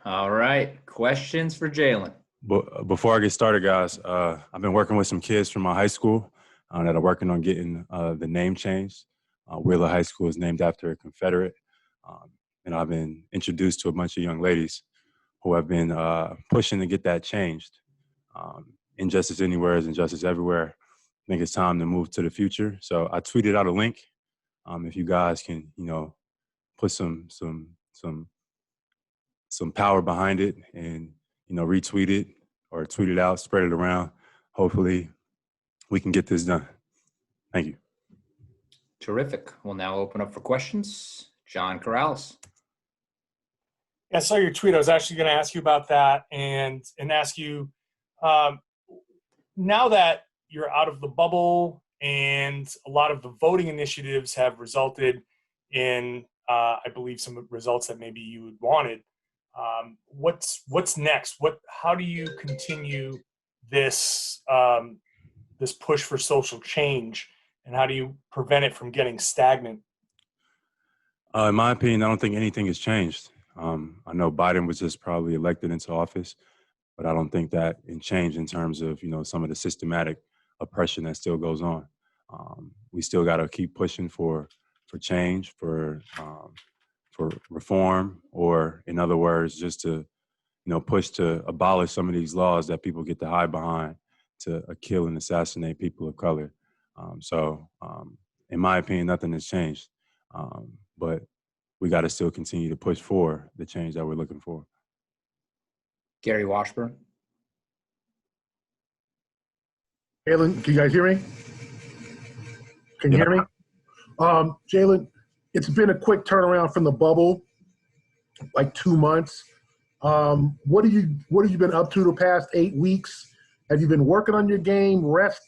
All right. Questions for Jaylen. But before I get started, guys, I've been working with some kids from my high school that are working on getting the name changed. Wheeler High School is named after a Confederate. Um, and I've been introduced to a bunch of young ladies who have been pushing to get that changed. Injustice anywhere is injustice everywhere. I think it's time to move to the future. So I tweeted out a link. If you guys can, put some power behind it and retweet it or tweet it out, spread it around. Hopefully we can get this done. Thank you. Terrific. We'll now open up for questions. John Corrales. I saw your tweet. I was actually going to ask you about that and ask you, now that you're out of the bubble and a lot of the voting initiatives have resulted in, I believe, some results that maybe you had wanted. What's next? How do you continue this this push for social change, and how do you prevent it from getting stagnant? In my opinion, I don't think anything has changed. I know Biden was just probably elected into office, but I don't think that can change in terms of some of the systematic oppression that still goes on. We still got to keep pushing for change, for reform, or in other words, just to push to abolish some of these laws that people get to hide behind to kill and assassinate people of color. In my opinion, nothing has changed, but we got to still continue to push for the change that we're looking for. Gary Washburn. Jaylen, can you guys hear me? Can you hear me? Jaylen, it's been a quick turnaround from the bubble, like 2 months. What have you been up to the past 8 weeks? Have you been working on your game,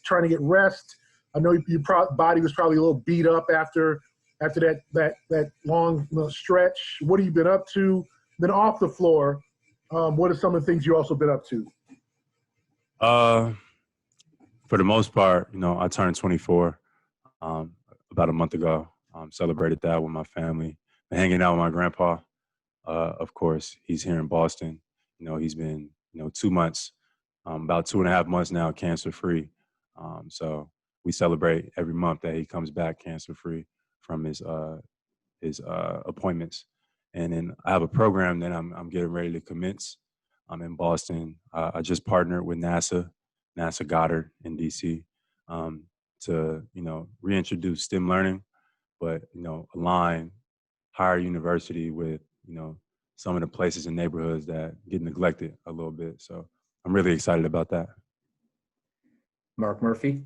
trying to get rest? I know your body was probably a little beat up after that long stretch. What have you been up to? Then off the floor, what are some of the things you also been up to? For the most part, I turned 24 about a month ago. Celebrated that with my family. Been hanging out with my grandpa. Of course, he's here in Boston. He's been 2 months, about 2.5 months now, cancer-free. So we celebrate every month that he comes back cancer-free from his appointments. And then I have a program that I'm getting ready to commence. I'm in Boston. I just partnered with NASA Goddard in DC, to reintroduce STEM learning, but align higher university with some of the places and neighborhoods that get neglected a little bit. So I'm really excited about that. Mark Murphy.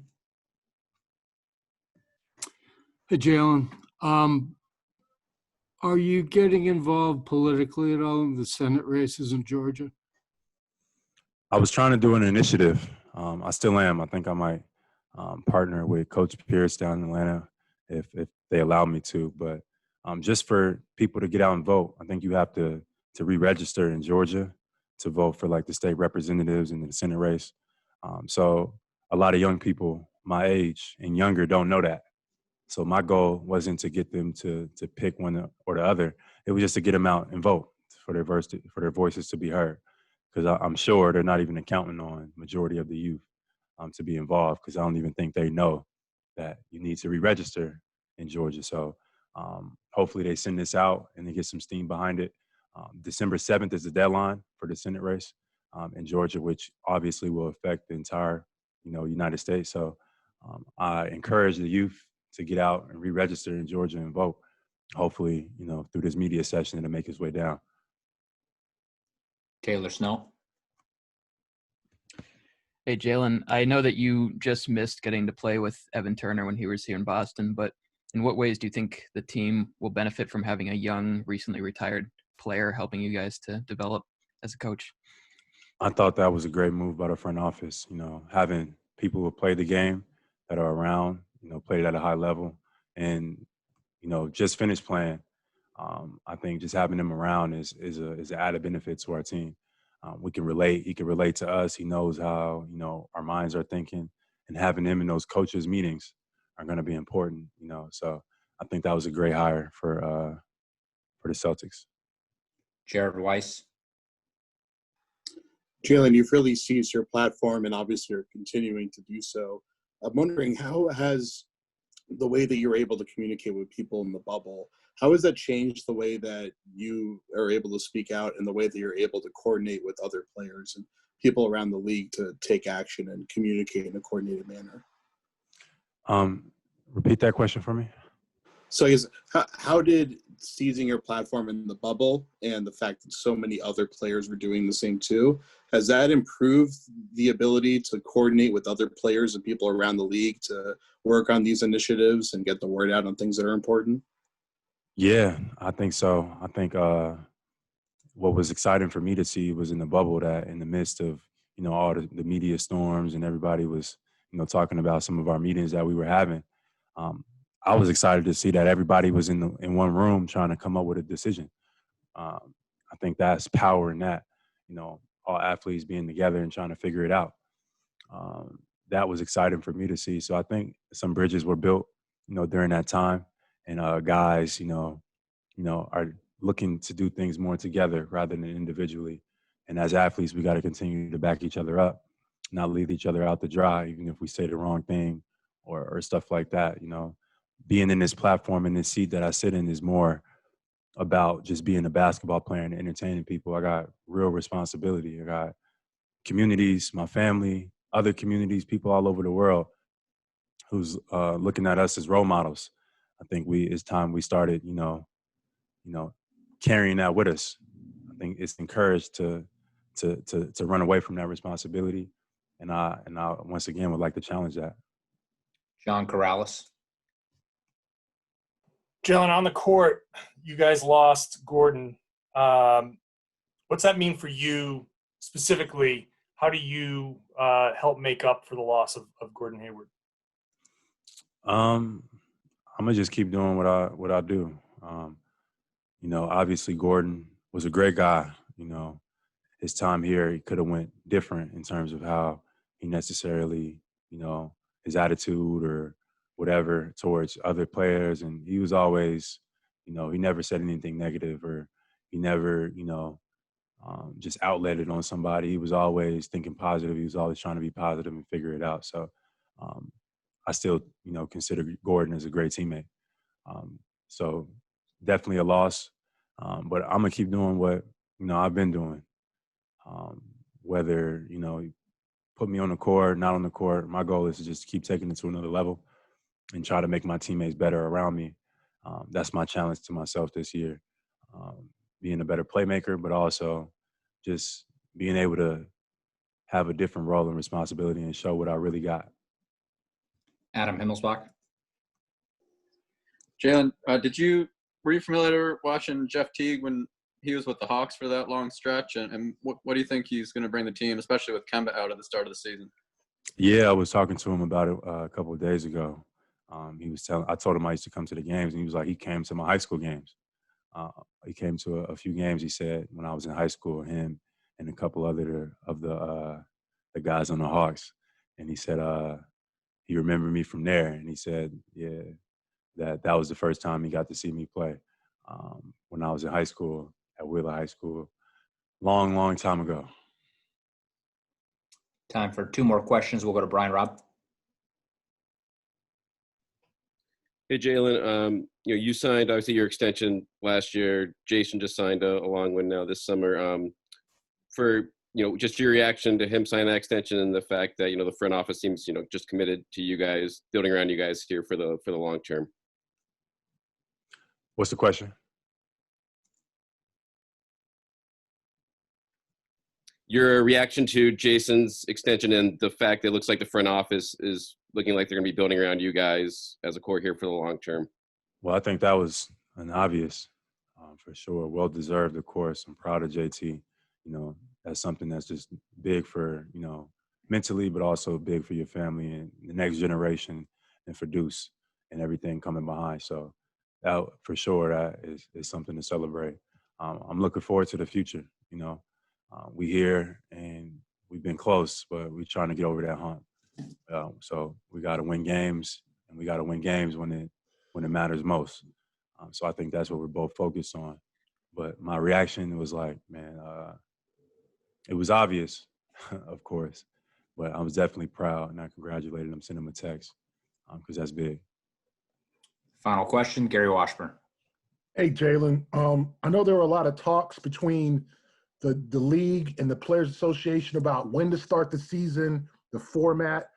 Hey, Jaylen. Are you getting involved politically at all in the Senate races in Georgia? I was trying to do an initiative. I still am. I think I might partner with Coach Pierce down in Atlanta if they allow me to. But just for people to get out and vote, I think you have to re-register in Georgia to vote for like the state representatives and the Senate race. So a lot of young people my age and younger don't know that. So my goal wasn't to get them to pick one or the other. It was just to get them out and vote for their voices to be heard. Because I'm sure they're not even accounting on majority of the youth to be involved, because I don't even think they know that you need to re-register in Georgia. So hopefully they send this out and they get some steam behind it. December 7th is the deadline for the Senate race in Georgia, which obviously will affect the entire United States. So I encourage the youth to get out and re-register in Georgia and vote. Hopefully, through this media session, it'll make its way down. Taylor Snow. Hey, Jaylen, I know that you just missed getting to play with Evan Turner when he was here in Boston, but in what ways do you think the team will benefit from having a young, recently retired player helping you guys to develop as a coach? I thought that was a great move by the front office, having people who play the game that are around, played at a high level and, just finished playing. I think just having him around is an added benefit to our team. We can relate. He can relate to us. He knows how, our minds are thinking, and having him in those coaches meetings are going to be important, So I think that was a great hire for the Celtics. Jared Weiss. Jaylen, you've really seized your platform and obviously are continuing to do so. I'm wondering, how has the way that you're able to communicate with people in the bubble, how has that changed the way that you are able to speak out and the way that you're able to coordinate with other players and people around the league to take action and communicate in a coordinated manner? Repeat that question for me. So I guess, how did seizing your platform in the bubble and the fact that so many other players were doing the same too, has that improved the ability to coordinate with other players and people around the league to work on these initiatives and get the word out on things that are important? Yeah, I think so. I think what was exciting for me to see was in the bubble that in the midst of, all the media storms and everybody was, talking about some of our meetings that we were having. I was excited to see that everybody was in one room trying to come up with a decision. I think that's power in that, all athletes being together and trying to figure it out. That was exciting for me to see. So I think some bridges were built, during that time, and guys, are looking to do things more together rather than individually. And as athletes, we got to continue to back each other up, not leave each other out to dry, even if we say the wrong thing or stuff like that. Being in this platform in this seat that I sit in is more about just being a basketball player and entertaining people. I got real responsibility. I got communities, my family, other communities, people all over the world who's looking at us as role models. I think it's time we started, carrying that with us. I think it's encouraged to run away from that responsibility. And I once again would like to challenge that. John Corrales. Jaylen, on the court, you guys lost Gordon. What's that mean for you specifically? How do you help make up for the loss of Gordon Hayward? I'm gonna just keep doing what I do. Obviously Gordon was a great guy. His time here, he could have went different in terms of how he necessarily, his attitude or whatever towards other players. And he was always, he never said anything negative or he never, just outletted on somebody. He was always thinking positive. He was always trying to be positive and figure it out. So I still, consider Gordon as a great teammate. So definitely a loss. But I'm gonna keep doing what, I've been doing. Whether, put me on the court, not on the court, my goal is to just keep taking it to another level and try to make my teammates better around me. That's my challenge to myself this year. Being a better playmaker, but also just being able to have a different role and responsibility and show what I really got. Adam Himmelsbach. Jaylen, were you familiar watching Jeff Teague when he was with the Hawks for that long stretch? And what do you think he's going to bring the team, especially with Kemba out at the start of the season? Yeah, I was talking to him about it a couple of days ago. I told him I used to come to the games, and he was like, he came to my high school games. He came to a few games, he said, when I was in high school, him and a couple other of the guys on the Hawks. And he said he remembered me from there. And he said, yeah, that was the first time he got to see me play when I was in high school, at Wheeler High School, long time ago. Time for two more questions. We'll go to Brian Robb. Hey, Jaylen, you signed, obviously, your extension last year. Jayson just signed a long one now this summer. For, just your reaction to him signing that extension and the fact that, the front office seems, just committed to you guys, building around you guys here for the long term. What's the question? Your reaction to Jayson's extension and the fact that it looks like the front office is looking like they're going to be building around you guys as a core here for the long term. Well, I think that was an obvious, for sure. Well-deserved, of course. I'm proud of JT. That's something that's just big for, mentally, but also big for your family and the next generation and for Deuce and everything coming behind. So that, for sure, that is something to celebrate. I'm looking forward to the future, we here and we've been close, but we're trying to get over that hump. So we got to win games, and we got to win games when it matters most. So I think that's what we're both focused on. But my reaction was like, man, it was obvious. of course. But I was definitely proud, and I congratulated him, sent him a text because that's big. Final question, Gary Washburn. Hey, Jaylen. I know there were a lot of talks between the league and the Players Association about when to start the season, the format.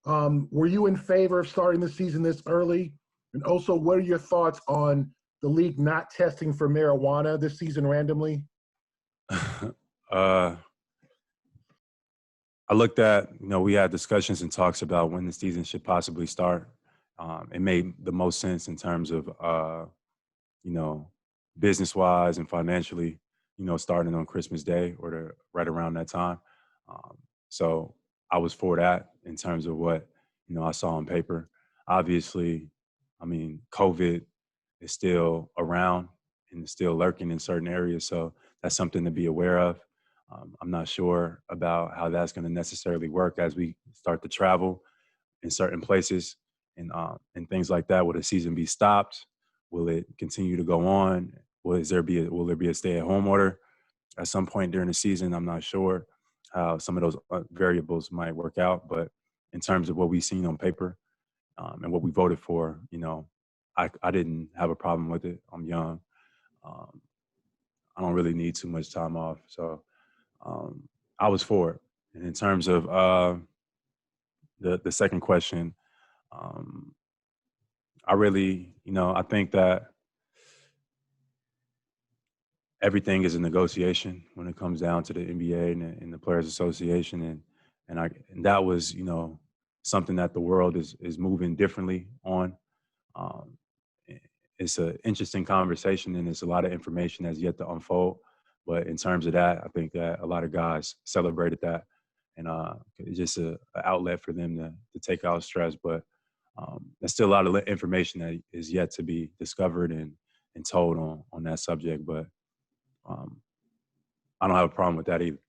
Were you in favor of starting the season this early? And also, what are your thoughts on the league not testing for marijuana this season randomly? I looked at, we had discussions and talks about when the season should possibly start. It made the most sense in terms of, business-wise and financially, starting on Christmas Day or right around that time. So I was for that in terms of what, I saw on paper. Obviously, COVID is still around and is still lurking in certain areas. So that's something to be aware of. I'm not sure about how that's going to necessarily work as we start to travel in certain places and things like that. Will the season be stopped? Will it continue to go on? Will there be a stay-at-home order at some point during the season? I'm not sure how some of those variables might work out. But in terms of what we've seen on paper and what we voted for, I didn't have a problem with it. I'm young. I don't really need too much time off. So I was for it. And in terms of the second question, I really, I think that everything is a negotiation when it comes down to the NBA and the Players Association, and that was, something that the world is moving differently on. It's an interesting conversation, and there's a lot of information that's yet to unfold. But in terms of that, I think that a lot of guys celebrated that, and it's just an outlet for them to take out stress. But there's still a lot of information that is yet to be discovered and told on that subject. But I don't have a problem with that either.